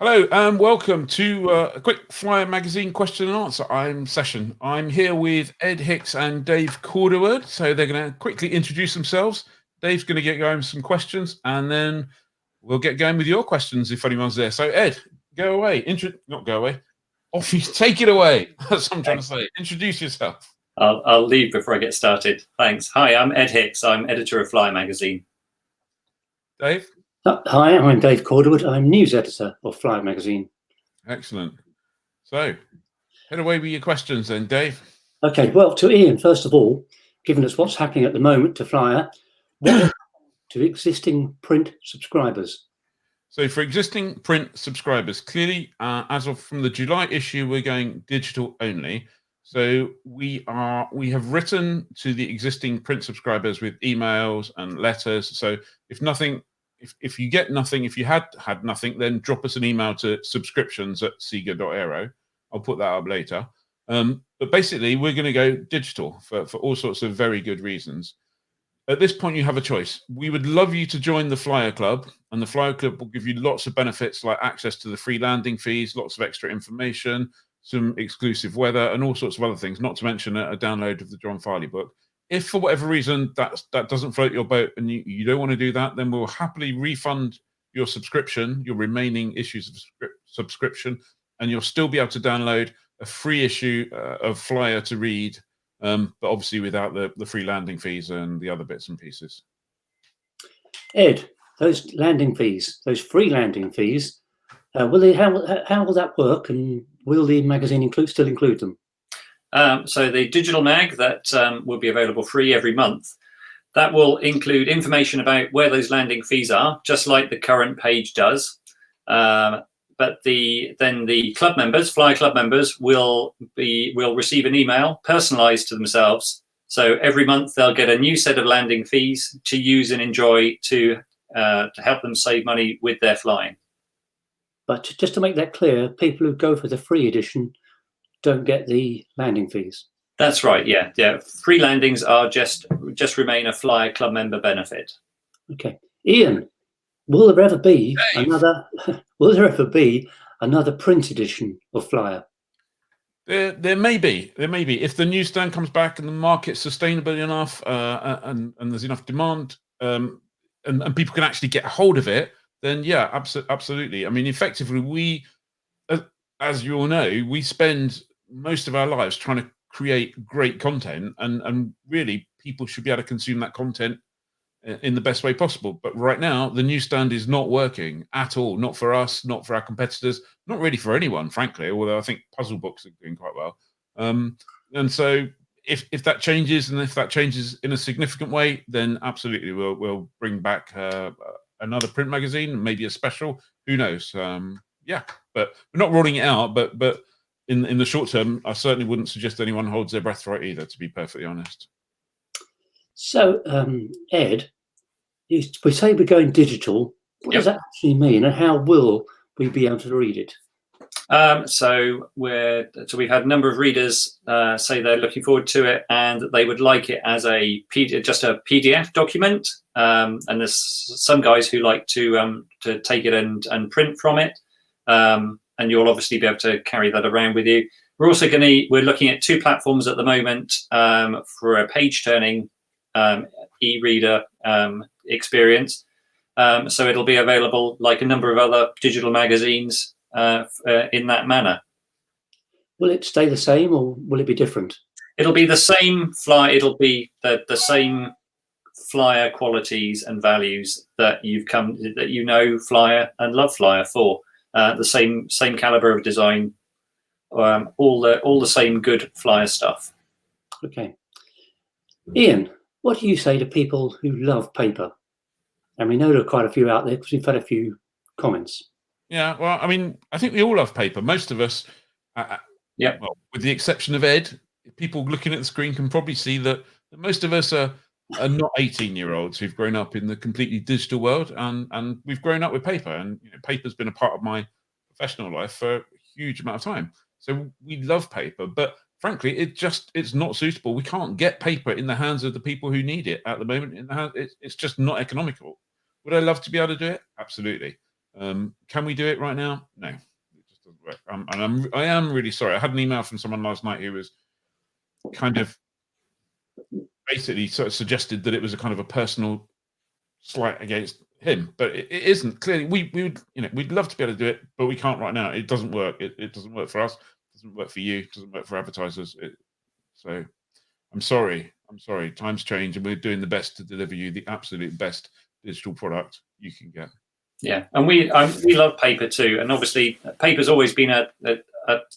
Hello and welcome to a quick Flyer magazine question and answer session. I'm here with Ed Hicks and Dave Calderwood. So they're going to quickly introduce themselves. Dave's going to get going with some questions, and then we'll get going with your questions if anyone's there. So Ed, go away. Not go away. Off you take it away. That's what I'm trying to say. Introduce yourself. I'll leave before I get started. Thanks. Hi, I'm Ed Hicks. I'm editor of Flyer magazine. Dave? Hi, I'm Dave Calderwood. I'm news editor of Flyer magazine. Excellent. So, head away with your questions then, Dave. Okay, well, to Ian, first of all, given us what's happening at the moment to Flyer, what to existing print subscribers? So for existing print subscribers, clearly, as of from the July issue, we're going digital only. So we have written to the existing print subscribers with emails and letters. So if you get nothing, if you had nothing, then drop us an email to subscriptions@seager.aero. I'll put that up later. But basically, we're going to go digital for all sorts of very good reasons. At this point, you have a choice. We would love you to join the Flyer Club, and the Flyer Club will give you lots of benefits like access to the free landing fees, lots of extra information, some exclusive weather, and all sorts of other things, not to mention a download of the John Farley book. If for whatever reason that doesn't float your boat and you don't want to do that, then we'll happily refund your subscription, your remaining issues of subscription, and you'll still be able to download a free issue of Flyer to read, but obviously without the free landing fees and the other bits and pieces. Ed, those landing fees, those free landing fees, how will that work, and will the magazine still include them? So the digital mag that will be available free every month, that will include information about where those landing fees are, just like the current page does. But then the club members, Flyer Club members, will receive an email personalised to themselves. So every month they'll get a new set of landing fees to use and enjoy to help them save money with their flying. But just to make that clear, people who go for the free edition don't get the landing fees. That's right. Yeah. Free landings are just remain a Flyer Club member benefit. Okay, Ian, will there ever be another print edition of Flyer? There may be. If the newsstand comes back and the market's sustainable enough, and there's enough demand, and people can actually get hold of it, then yeah, absolutely. I mean, effectively, we, as you all know, we spend most of our lives trying to create great content, and really people should be able to consume that content in the best way possible. But right now, the newsstand is not working at all. Not for us, not for our competitors, not really for anyone, frankly. Although I think puzzle books are doing quite well. And so if that changes, and if that changes in a significant way, then absolutely we'll bring back another print magazine, maybe a special. Who knows? Yeah, but we're not ruling it out. But in the short term, I certainly wouldn't suggest anyone holds their breath for it either, to be perfectly honest. So, Ed, we say we're going digital. What does that actually mean, and how will we be able to read it? So we've had a number of readers say they're looking forward to it and that they would like it as just a PDF document. And there's some guys who like to take it and print from it. And you'll obviously be able to carry that around with you. We're looking at two platforms at the moment for a page turning e-reader experience. So it'll be available like a number of other digital magazines in that manner. Will it stay the same, or will it be different? It'll be the same It'll be the same Flyer qualities and values that you know Flyer and love Flyer for. The same caliber of design, all the same good Flyer stuff. Okay, Ian, what do you say to people who love paper? And we know there are quite a few out there because we've had a few comments. Yeah, well, I mean, I think we all love paper. Most of us, well, with the exception of Ed, people looking at the screen can probably see that most of us are not 18-year-olds who've grown up in the completely digital world, and we've grown up with paper, and paper's been a part of my professional life for a huge amount of time. So we love paper, but frankly, it's not suitable. We can't get paper in the hands of the people who need it at the moment. It's just not economical. Would I love to be able to do it? Absolutely. Can we do it right now? No, it just doesn't work. And I am really sorry. I had an email from someone last night who was kind of basically sort of suggested that it was a kind of a personal slight against him, but it isn't. Clearly, we would, we'd love to be able to do it, but we can't right now. It doesn't work. It doesn't work for us. It doesn't work for you. It doesn't work for advertisers. So I'm sorry. Times change, and we're doing the best to deliver you the absolute best digital product you can get. Yeah, and we love paper too, and obviously paper's always been a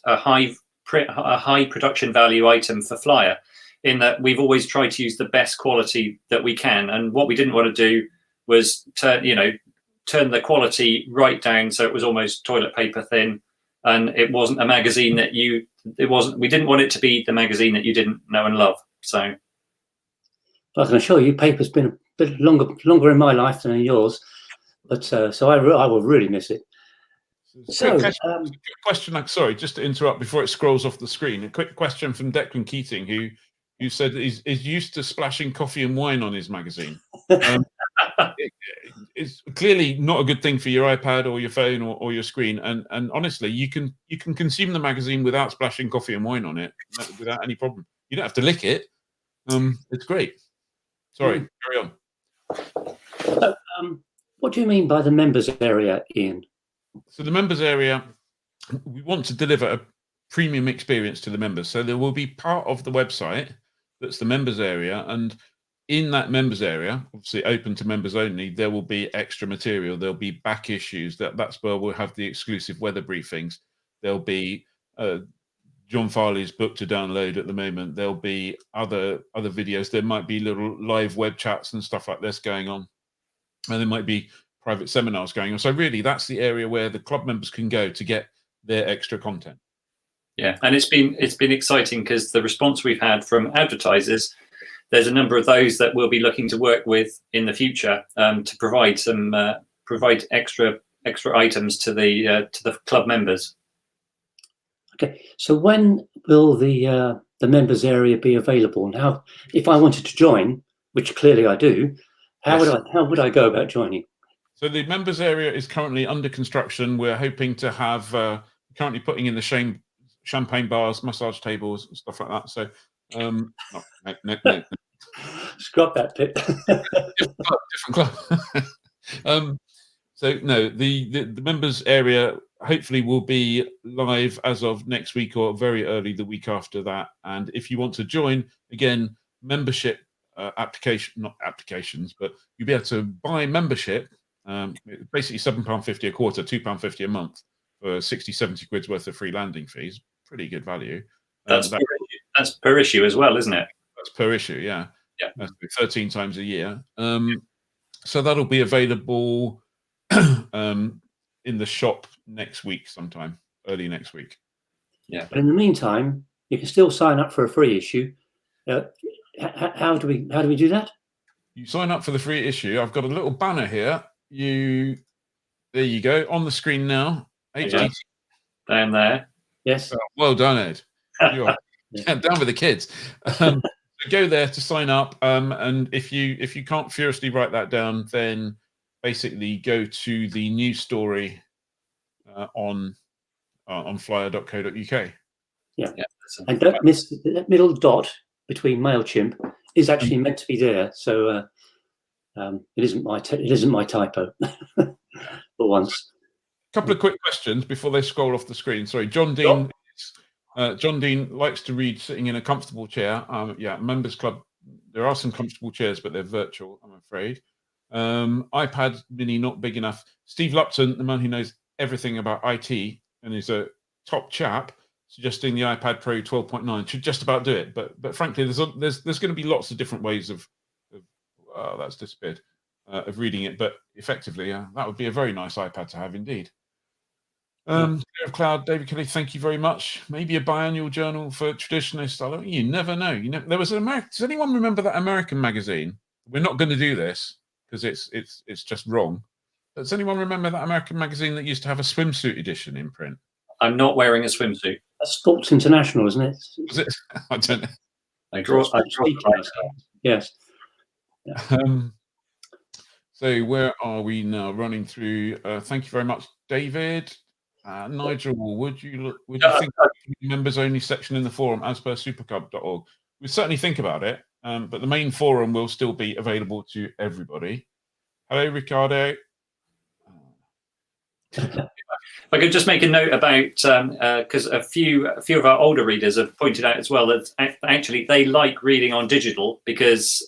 high production value item for Flyer, in that we've always tried to use the best quality that we can, and what we didn't want to do was turn the quality right down so it was almost toilet paper thin, and it wasn't a magazine that we didn't want it to be the magazine that you didn't know and love. So I can assure you, paper's been a bit longer in my life than in yours, but so I will really miss it. So, quick question. Sorry, just to interrupt before it scrolls off the screen. A quick question from Declan Keating, who said is used to splashing coffee and wine on his magazine. It's clearly not a good thing for your iPad or your phone or your screen. And honestly, you can consume the magazine without splashing coffee and wine on it without any problem. You don't have to lick it. It's great. Sorry, carry on. What do you mean by the members area, Ian? So the members area, we want to deliver a premium experience to the members. So there will be part of the website that's the members area, and in that members area, obviously open to members only, there will be extra material. There'll be back issues. That's where we'll have the exclusive weather briefings. There'll be John Farley's book to download at the moment. There'll be other videos. There might be little live web chats and stuff like this going on, and there might be private seminars going on. So really, that's the area where the club members can go to get their extra content. Yeah, and it's been exciting because the response we've had from advertisers, there's a number of those that we'll be looking to work with in the future to provide extra items to the club members. Okay, so when will the members area be available, and how, if I wanted to join, which clearly I do, how would I go about joining? So the members area is currently under construction. We're hoping to have currently putting in the champagne bars, massage tables, and stuff like that. So no. Scrap that bit. different club. So no, the members area hopefully will be live as of next week or very early the week after that. And if you want to join, again, membership not applications, but you'll be able to buy membership. Basically £7.50 a quarter, £2.50 a month for 60-70 quid's worth of free landing fees. Pretty good value. That's per issue as well, isn't it? That's per issue, yeah. Yeah. That's 13 times a year. So that'll be available in the shop next week, sometime early next week. Yeah. But in the meantime, you can still sign up for a free issue. How do we do that? You sign up for the free issue. I've got a little banner here. There you go on the screen now. Yeah. Down there. Yes. Oh, well done, Ed. You are down with the kids. So go there to sign up. And if you can't furiously write that down, then basically go to the news story on flyer.co.uk. Yeah. And don't miss that middle dot between MailChimp is actually meant to be there. So it isn't my typo for once. A couple of quick questions before they scroll off the screen. Sorry, John Dean. John Dean likes to read sitting in a comfortable chair. Members Club. There are some comfortable chairs, but they're virtual, I'm afraid. iPad Mini not big enough. Steve Lupton, the man who knows everything about IT and is a top chap, suggesting the iPad Pro 12.9 should just about do it. But frankly, there's going to be lots of different ways of that's disappeared of reading it. But effectively, that would be a very nice iPad to have indeed. Cloud, David Kelly, thank you very much. Maybe a biannual journal for traditionalists. You never know. There was an American. Does anyone remember that American magazine? We're not going to do this because it's just wrong. Does anyone remember that American magazine that used to have a swimsuit edition in print? I'm not wearing a swimsuit. That's Sports International, isn't it? Was it? I don't know. I draw Yes. Yeah. So where are we now? Running through. Thank you very much, David. Nigel, would you think members only section in the forum as per supercub.org? We certainly think about it, but the main forum will still be available to everybody. Hello, Ricardo. I could just make a note about, because a few of our older readers have pointed out as well that actually they like reading on digital, because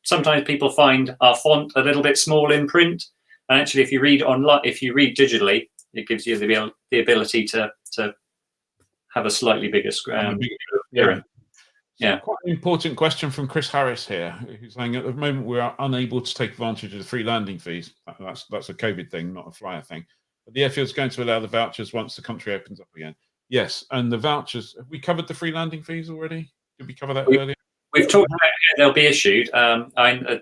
sometimes people find our font a little bit small in print, and actually if you read digitally, it gives you the ability to have a slightly bigger screen. Yeah. Quite an important question from Chris Harris here, who's saying at the moment we are unable to take advantage of the free landing fees. That's a COVID thing, not a flyer thing. But the airfield's going to allow the vouchers once the country opens up again. Yes, and the vouchers. Have we covered the free landing fees already? Did we cover that earlier? We've talked about how they'll be issued.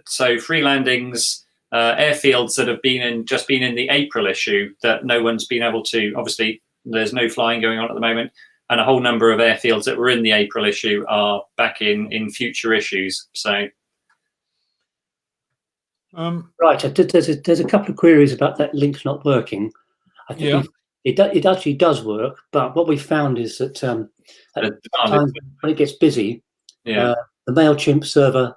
So free landings, airfields that have just been in the April issue that no one's been able to. Obviously, there's no flying going on at the moment. And a whole number of airfields that were in the April issue are back in future issues. So, right, there's a couple of queries about that link not working. I think it actually does work, but what we found is that at times when it gets busy, the MailChimp server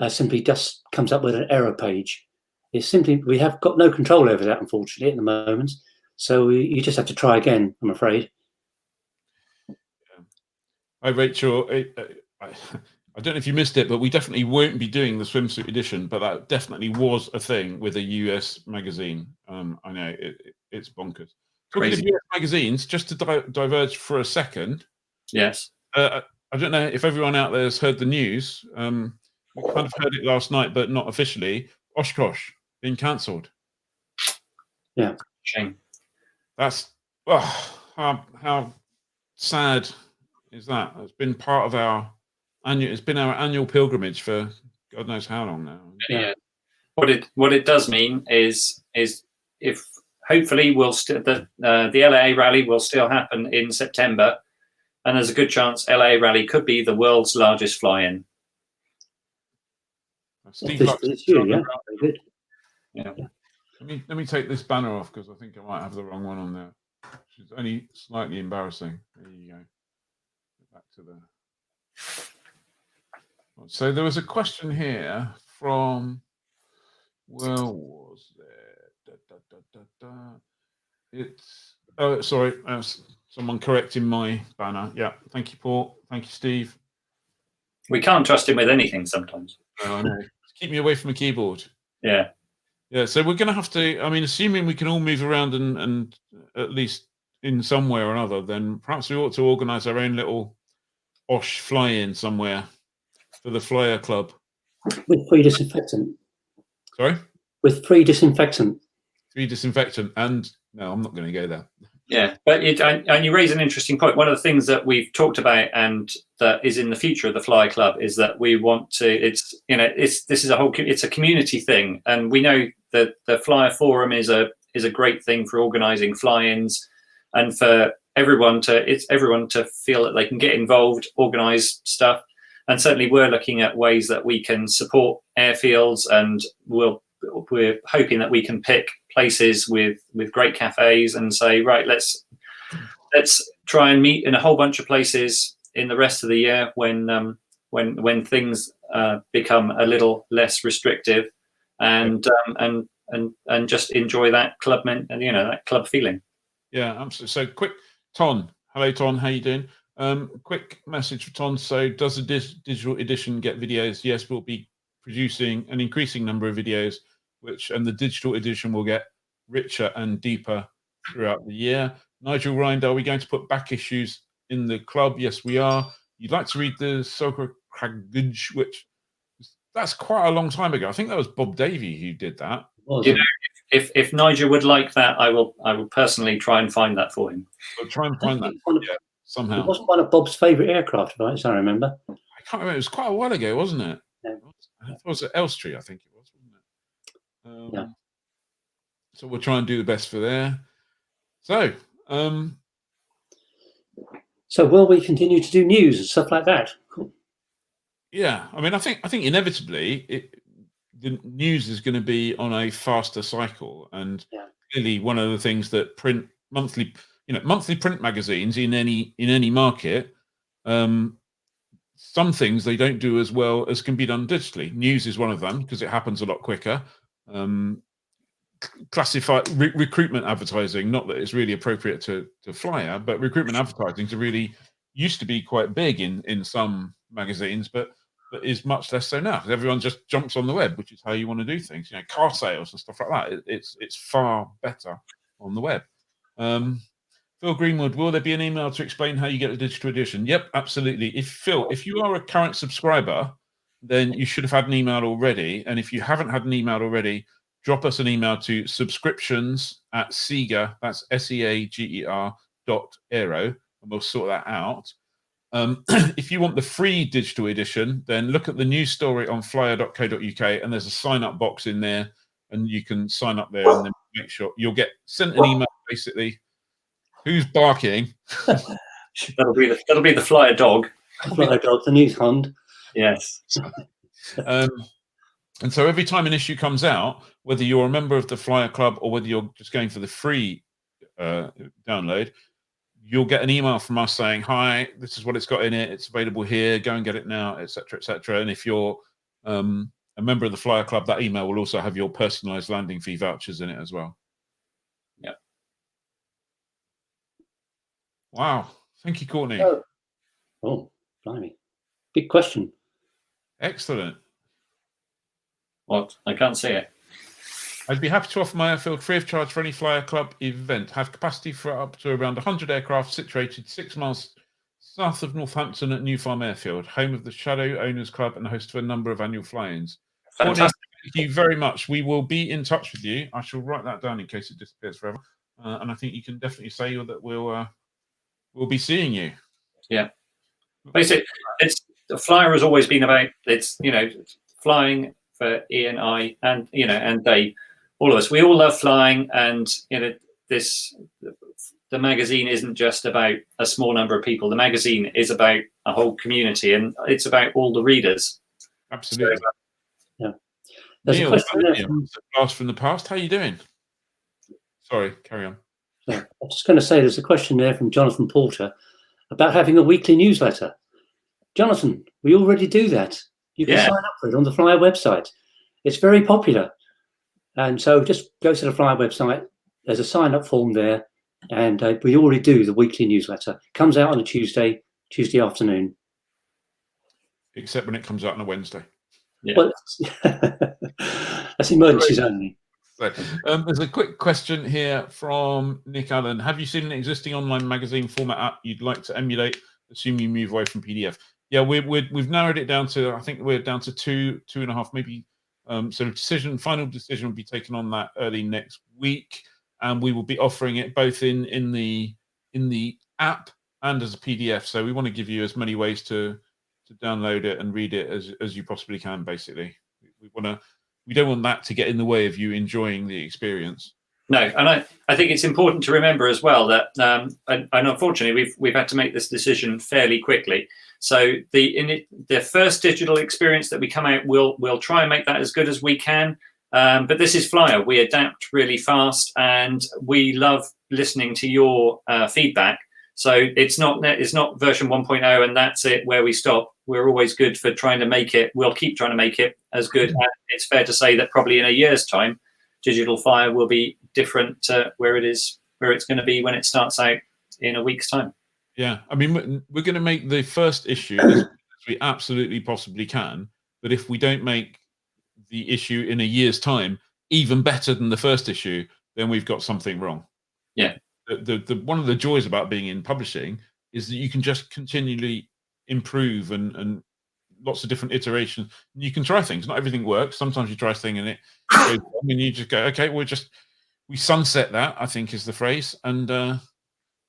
simply just comes up with an error page. We have got no control over that, unfortunately, at the moment. So you just have to try again, I'm afraid. Hi, Rachel. I don't know if you missed it, but we definitely won't be doing the swimsuit edition, but that definitely was a thing with a US magazine. I know it's bonkers. Talking of US magazines, just to diverge for a second. Yes. I don't know if everyone out there has heard the news. We kind of heard it last night, but not officially. Oshkosh being cancelled. Yeah. Shame. That's how sad is that? It's been part of our annual pilgrimage for God knows how long now. Yeah. What it does mean is if hopefully the LA rally will still happen in September, and there's a good chance LA rally could be the world's largest fly-in. This year, yeah. Very good. Yeah. Let me take this banner off because I think I might have the wrong one on there. Which is only slightly embarrassing. There you go. Back to the. So there was a question here from. Where was there? It's. Oh, sorry. Someone correcting my banner. Yeah. Thank you, Paul. Thank you, Steve. We can't trust him with anything sometimes. Oh, I know. Keep me away from a keyboard. Yeah. Yeah. So we're going to have to. I mean, assuming we can all move around and at least in some way or another, then perhaps we ought to organise our own little Osh fly-in somewhere for the Flyer Club. With free disinfectant. Sorry? With free disinfectant. Free disinfectant. And no, I'm not going to go there. Yeah, but you raise an interesting point. One of the things that we've talked about and that is in the future of the Flyer Club is that we want to. It's a community thing, and we know that the Flyer Forum is a great thing for organising fly-ins and for everyone to feel that they can get involved, organise stuff, and certainly we're looking at ways that we can support airfields, and we're hoping that we can pick places with great cafes and say, right, let's try and meet in a whole bunch of places in the rest of the year when things become a little less restrictive, and just enjoy that club that club feeling. Yeah, absolutely. So quick, Ton. Hello, Ton. How you doing? Quick message for Ton. So does the digital edition get videos? Yes, we'll be producing an increasing number of videos, and the digital edition will get richer and deeper throughout the year. Nigel Rind, are we going to put back issues in the club? Yes, we are. You'd like to read the Soccer Craguge, which that's quite a long time ago. I think that was Bob Davey who did that. If Nigel would like that, I will personally try and find that for him. I'll try and find that somehow. It wasn't one of Bob's favourite aircraft, right? As I remember. I can't remember. It was quite a while ago, wasn't it? Yeah. It was at Elstree, I think it was, wasn't it? Yeah. So we'll try and do the best for there. So. So will we continue to do news and stuff like that? Cool. Yeah, I mean, I think inevitably the news is going to be on a faster cycle, and clearly one of the things that monthly print magazines in any market, some things they don't do as well as can be done digitally. News is one of them because it happens a lot quicker. Classified recruitment advertising, not that it's really appropriate to Flyer, but recruitment advertising used to be quite big in some magazines, but is much less so now because everyone just jumps on the web, which is how you want to do things. Car sales and stuff like that. It's far better on the web. Phil Greenwood, will there be an email to explain how you get a digital edition? Yep, absolutely. If you are a current subscriber, then you should have had an email already. And if you haven't had an email already, drop us an email to subscriptions@Seager, that's SEAGER.aero, and we'll sort that out. If you want the free digital edition, then look at the news story on flyer.co.uk, and there's a sign-up box in there, and you can sign up there and then make sure you'll get sent an email, basically. Who's barking? That'll be the Flyer dog. Flyer dog, the news hound. Yes. And so every time an issue comes out, whether you're a member of the Flyer Club or whether you're just going for the free download, you'll get an email from us saying, "Hi, this is what it's got in it. It's available here. Go and get it now," etc., etc. And if you're a member of the Flyer Club, that email will also have your personalised landing fee vouchers in it as well. Yeah. Wow. Thank you, Courtney. Oh, blimey. Big question. Excellent. What? I can't see it. I'd be happy to offer my airfield free of charge for any Flyer Club event. Have capacity for up to around 100 aircraft situated 6 miles south of Northampton at New Farm Airfield, home of the Shadow Owners Club and host to a number of annual fly-ins. Fantastic. Thank you very much. We will be in touch with you. I shall write that down in case it disappears forever. And I think you can definitely say that we'll be seeing you. Yeah. Basically, the Flyer has always been about flying for Ian, I, and and Dave, all of us. We all love flying, and the magazine isn't just about a small number of people. The magazine is about a whole community, and it's about all the readers. Absolutely. So, yeah. There's Neil, a question blast from the past. How are you doing? Sorry, carry on. Yeah, I was just going to say there's a question there from Jonathan Porter about having a weekly newsletter. Jonathan, we already do that. You can sign up for it on the Flyer website. It's very popular. And so just go to the Flyer website. There's a sign-up form there. And we already do the weekly newsletter. Comes out on a Tuesday afternoon. Except when it comes out on a Wednesday. Yeah. Well, that's emergencies only. So, there's a quick question here from Nick Allen. Have you seen an existing online magazine format app you'd like to emulate, assuming you move away from PDF? Yeah, we've narrowed it down to, I think we're down to 2.5, maybe. So final decision will be taken on that early next week, and we will be offering it both in the app and as a PDF. So we want to give you as many ways to download it and read it as you possibly can. Basically, we don't want that to get in the way of you enjoying the experience. No, and I think it's important to remember as well that and unfortunately we've had to make this decision fairly quickly. So the first digital experience that we come out, we'll try and make that as good as we can. But this is Flyer. We adapt really fast, and we love listening to your feedback. So it's not version 1.0 and that's it where we stop. We're always good for trying to make it. We'll keep trying to make it as good. And it's fair to say that probably in a year's time, Digital Flyer will be different to where it's going to be when it starts out in a week's time. Yeah, I mean, we're going to make the first issue as we absolutely possibly can. But if we don't make the issue in a year's time even better than the first issue, then we've got something wrong. Yeah. The one of the joys about being in publishing is that you can just continually improve and lots of different iterations. You can try things. Not everything works. Sometimes you try a thing and it goes wrong, and you just go, okay, we sunset that, I think is the phrase, and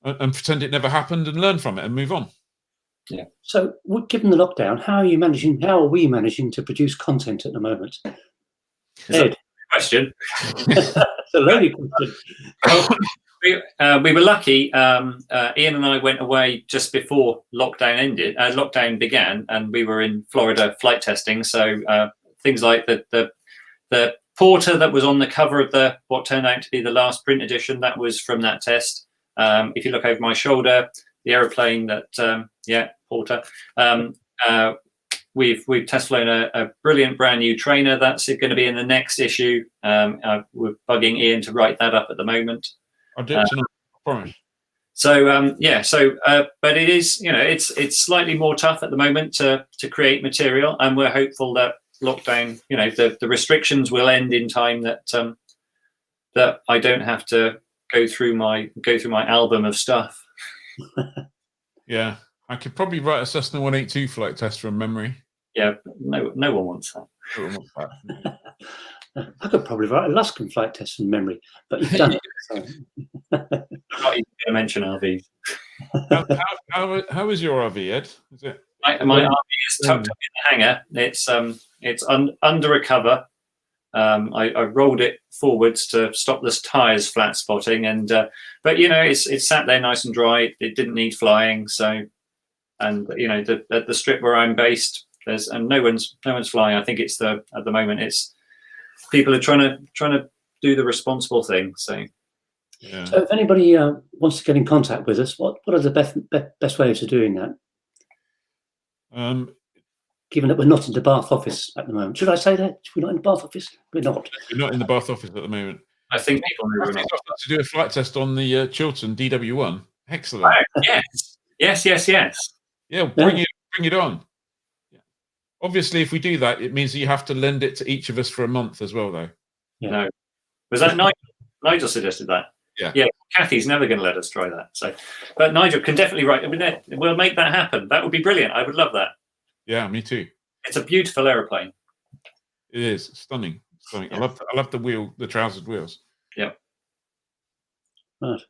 pretend it never happened and learn from it and move on. Yeah. So, given the lockdown, how are we managing to produce content at the moment? Ed. Question. It's a loaded question. We were lucky. Ian and I went away just before lockdown began, and we were in Florida flight testing. So things like the the Porter that was on the cover of what turned out to be the last print edition, that was from that test. If you look over my shoulder, the aeroplane that Porter. We've test flown a brilliant brand new trainer that's going to be in the next issue. We're bugging Ian to write that up at the moment. I'll do it tonight, I promise. But it is, it's slightly more tough at the moment to create material, and we're hopeful that lockdown, the restrictions will end in time, that that I don't have to go through my album of stuff. Yeah, I could probably write a Cessna 182 flight test from memory. Yeah, no one wants that. No one wants that. I could probably write a Luskin flight test from memory, but you've done it. So. I'm not even going to mention RV. How is your RV, Ed? Is it? My RV is tucked up in the hangar. It's under a cover. I rolled it forwards to stop the tires flat spotting, and but it's sat there nice and dry. It didn't need flying, so, and the strip where I'm based, and no one's flying. I think at the moment it's people are trying to do the responsible thing. So, yeah. So if anybody wants to get in contact with us, what are the best ways of doing that? Given that we're not in the Bath office at the moment. Should I say that? We're not in the Bath office? We're not. We're not in the Bath office at the moment. I think people know we're not. To do a flight test on the Chiltern DW1. Excellent. Oh, yes. Yeah, bring it on. Yeah. Obviously, if we do that, it means that you have to lend it to each of us for a month as well, though. Yeah. No. Was that Nigel? Nigel suggested that. Yeah. Kathy's never going to let us try that. So, but Nigel can definitely write. We'll make that happen. That would be brilliant. I would love that. Yeah, me too. It's a beautiful aeroplane. It is stunning. Yeah. I love the trousered wheels. Yeah. Right.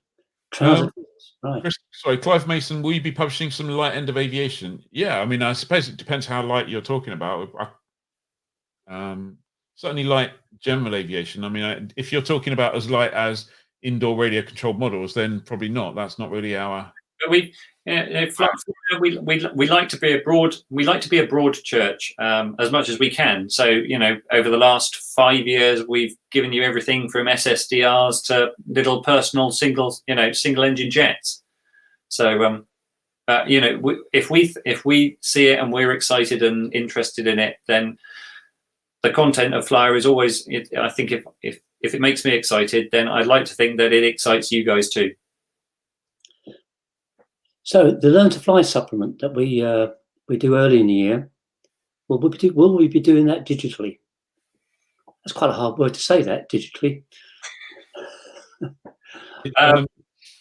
Trousered wheels. Right. Chris, sorry, Clive Mason. Will you be publishing some light end of aviation? Yeah, I mean, I suppose it depends how light you're talking about. Certainly light general aviation. I mean, if you're talking about as light as indoor radio controlled models, then probably not. That's not really our. But we like to be a broad church as much as we can. So over the last 5 years, we've given you everything from SSDRs to little personal single engine jets. So if we see it and we're excited and interested in it, then the content of Flyer is always. I think if it makes me excited, then I'd like to think that it excites you guys too. So the Learn to Fly supplement that we do early in the year, will we be doing that digitally? That's quite a hard word to say, that digitally.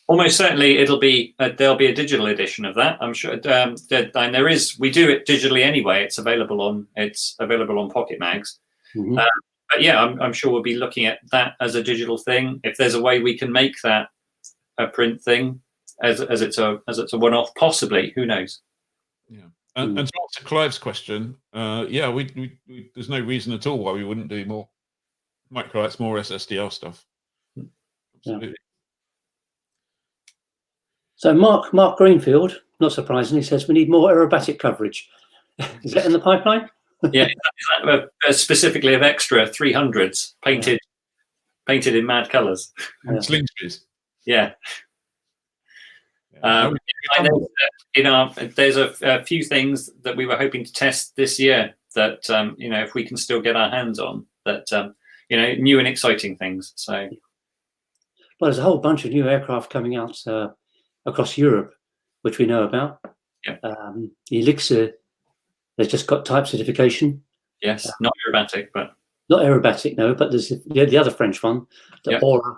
Almost certainly, it'll be there'll be a digital edition of that. I'm sure, and there is. We do it digitally anyway. It's available on Pocket Mags. Mm-hmm. But yeah, I'm sure we'll be looking at that as a digital thing. If there's a way we can make that a print thing, as it's a one-off, possibly. Who knows? Yeah. And to answer Clive's question, we there's no reason at all why we wouldn't do more microlights, more SSDR stuff. Absolutely. Yeah. So Mark Greenfield, not surprisingly, says we need more aerobatic coverage. Is that in the pipeline? Yeah, is that specifically of extra 300s painted in mad colours. And Slingsby's. Yeah. I know there's a few things that we were hoping to test this year that if we can still get our hands on, that new and exciting things. So, well, there's a whole bunch of new aircraft coming out across Europe, which we know about. Yeah. The Elixir, they've just got type certification. Yes, not aerobatic, but not aerobatic, no. But there's the other French one, the Aura.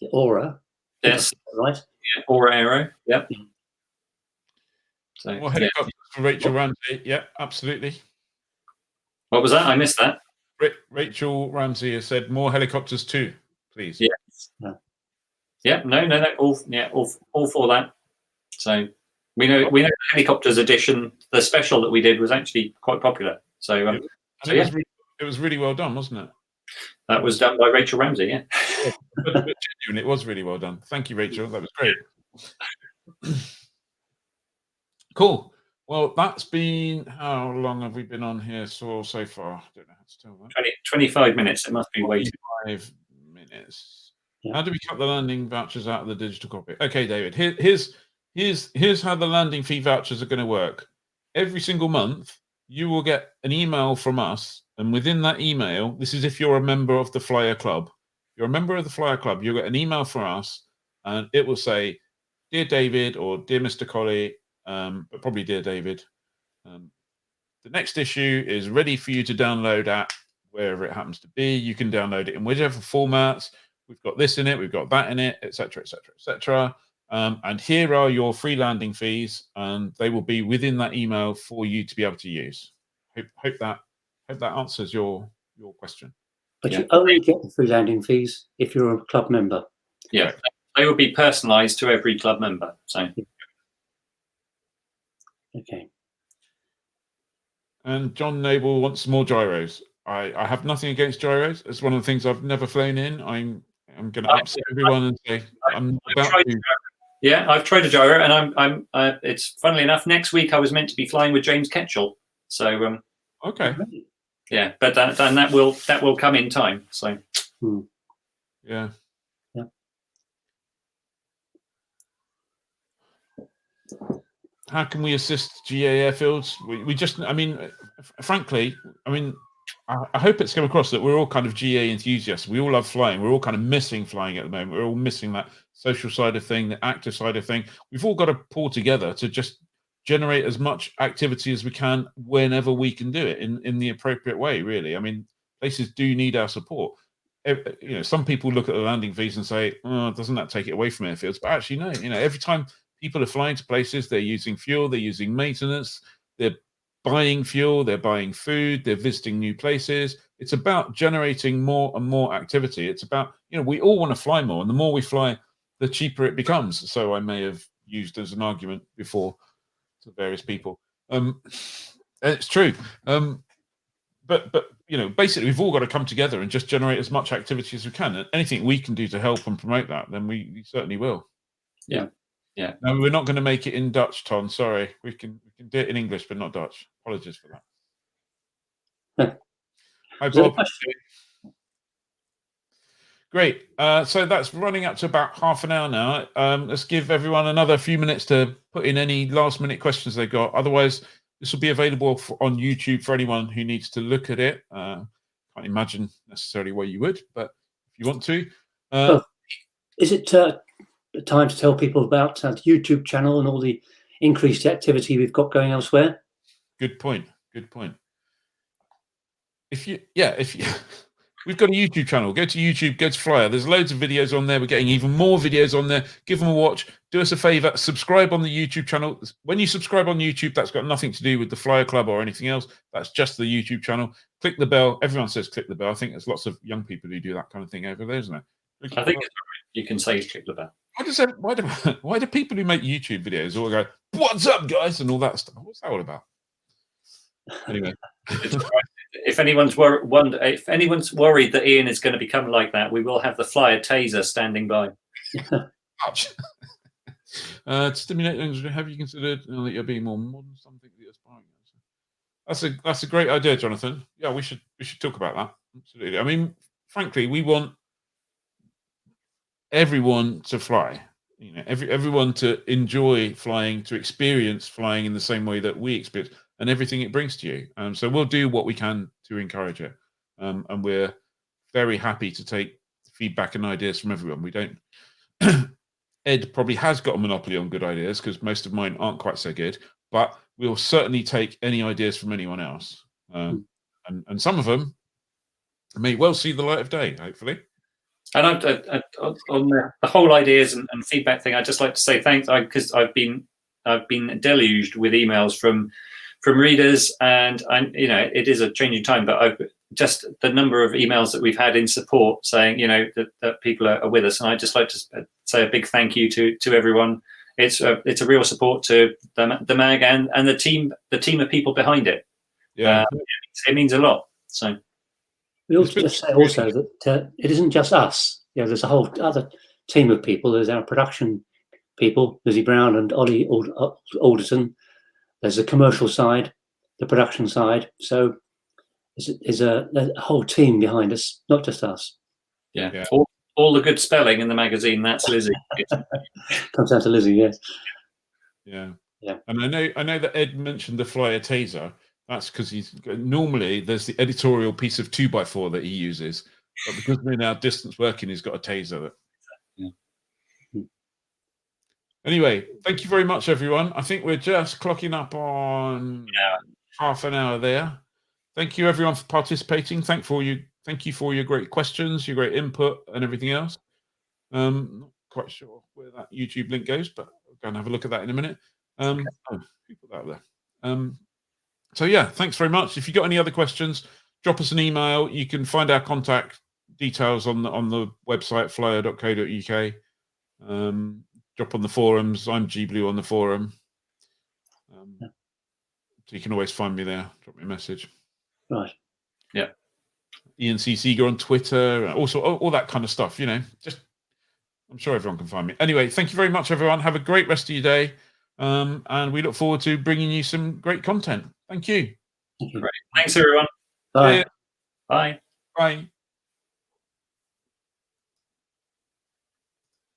The Aura. Yes. Right. Yeah, Aura Aero. Yep. So, More helicopters for Rachel Ramsey. Yeah, absolutely. What was that? I missed that. Rachel Ramsey has said more helicopters too, please. Yes. Yeah. No. All for that. So we know the helicopters edition, the special that we did, was actually quite popular. So, it was really well done, wasn't it? That was done by Rachel Ramsey. Yeah. It was really well done. Thank you, Rachel. That was great. Cool. Well, that's been, how long have we been on here so far? I don't know how to tell that. 25 minutes. It must be waiting. 5 minutes. Yeah. How do we cut the landing vouchers out of the digital copy? Okay, David. Here's how the landing fee vouchers are going to work. Every single month, you will get an email from us, and within that email, this is if you're a member of the Flyer Club. If you're a member of the Flyer Club, you'll get an email from us, and it will say, "Dear David," or "Dear Mr. Colley," but probably "Dear David. The next issue is ready for you to download at wherever it happens to be. You can download it in whichever formats. We've got this in it, we've got that in it, etc., etc., etc. And here are your free landing fees, and they will be within that email for you to be able to use. Hope that answers your question. But you only get the free landing fees if you're a club member. Yeah, they will be personalised to every club member. So, okay. And John Noble wants more gyros. I have nothing against gyros. It's one of the things I've never flown in. I'm going to upset everyone and say I'm about to. Yeah, I've tried a gyro, and it's funnily enough, next week I was meant to be flying with James Ketchell. So okay. Yeah, but that will come in time. So yeah. How can we assist GA airfields? We just, I mean, frankly, I mean, I hope it's come across that we're all kind of GA enthusiasts. We all love flying. We're all kind of missing flying at the moment. We're all missing that social side of thing, the active side of thing. We've all got to pull together to just generate as much activity as we can whenever we can do it in the appropriate way, really. I mean, places do need our support. You know, some people look at the landing fees and say, oh, doesn't that take it away from airfields? But actually, no. You know, every time people are flying to places, they're using fuel, they're using maintenance, they're buying fuel, they're buying food, they're visiting new places. It's about generating more and more activity. It's about, you know, we all want to fly more, and the more we fly, the cheaper it becomes. So I may have used as an argument before to various people. It's true. But you know, basically, we've all got to come together and just generate as much activity as we can. And anything we can do to help and promote that, then we certainly will. Yeah. Yeah. No, we're not going to make it in Dutch, Ton. Sorry, we can do it in English, but not Dutch. Apologies for that. Hi, Bob. Great. So that's running up to about half an hour now. Let's give everyone another few minutes to put in any last-minute questions they've got. Otherwise, this will be available on YouTube for anyone who needs to look at it. Can't imagine necessarily why you would, but if you want to. Is it time to tell people about the YouTube channel and all the increased activity we've got going elsewhere? Good point. Good point. If you we've got a YouTube channel. Go to YouTube, go to Flyer. There's loads of videos on there. We're getting even more videos on there. Give them a watch. Do us a favor. Subscribe on the YouTube channel. When you subscribe on YouTube, that's got nothing to do with the Flyer Club or anything else. That's just the YouTube channel. Click the bell. Everyone says click the bell. I think there's lots of young people who do that kind of thing over there, isn't there? I think you can say click the bell. Why do people who make YouTube videos all go, "What's up, guys?" and all that stuff? What's that all about? Anyway. If anyone's worried that Ian is going to become like that, we will have the Flyer taser standing by. To stimulate things, have you considered that you're being more modern? Something that aspiring. That's a great idea, Jonathan. Yeah, we should talk about that. Absolutely. I mean, frankly, we want everyone to fly. You know, everyone to enjoy flying, to experience flying in the same way that we experience, and everything it brings to you. So we'll do what we can to encourage it, and we're very happy to take feedback and ideas from everyone. We don't. Ed probably has got a monopoly on good ideas because most of mine aren't quite so good, but we'll certainly take any ideas from anyone else, and some of them may well see the light of day, hopefully. And on the whole ideas and feedback thing, I'd just like to say thanks, because I've been deluged with emails from readers, and you know, it is a changing time, but just the number of emails that we've had in support saying, you know, that people are with us, and I'd just like to say a big thank you to everyone. It's a real support to the mag and the team of people behind it. Yeah, it means a lot. So. We also just say also that it isn't just us. You know, there's a whole other team of people. There's our production people, Lizzie Brown and Ollie Alderton, There's a commercial side, the production side. So there's a whole team behind us, not just us. Yeah. All the good spelling in the magazine, that's Lizzie. Comes down to Lizzie, yes. Yeah. Yeah. And I know that Ed mentioned the Flyer taser. That's because normally there's the editorial piece of 2x4 that he uses, but because we're now distance working, he's got a taser. Anyway, thank you very much, everyone. I think we're just clocking up on half an hour there. Thank you, everyone, for participating. Thank you for your great questions, your great input, and everything else. Not quite sure where that YouTube link goes, but we're going to have a look at that in a minute. Oh, who put that there? So yeah, thanks very much. If you've got any other questions, drop us an email. You can find our contact details on the website flyer.co.uk. Drop on the forums. I'm GBlue on the forum. So you can always find me there. Drop me a message. Right. Yeah. Ian C. Seager on Twitter. Also, all that kind of stuff. Just I'm sure everyone can find me. Anyway, thank you very much, everyone. Have a great rest of your day. And we look forward to bringing you some great content. Thank you. Great. Thanks, everyone. Bye. Bye. Bye.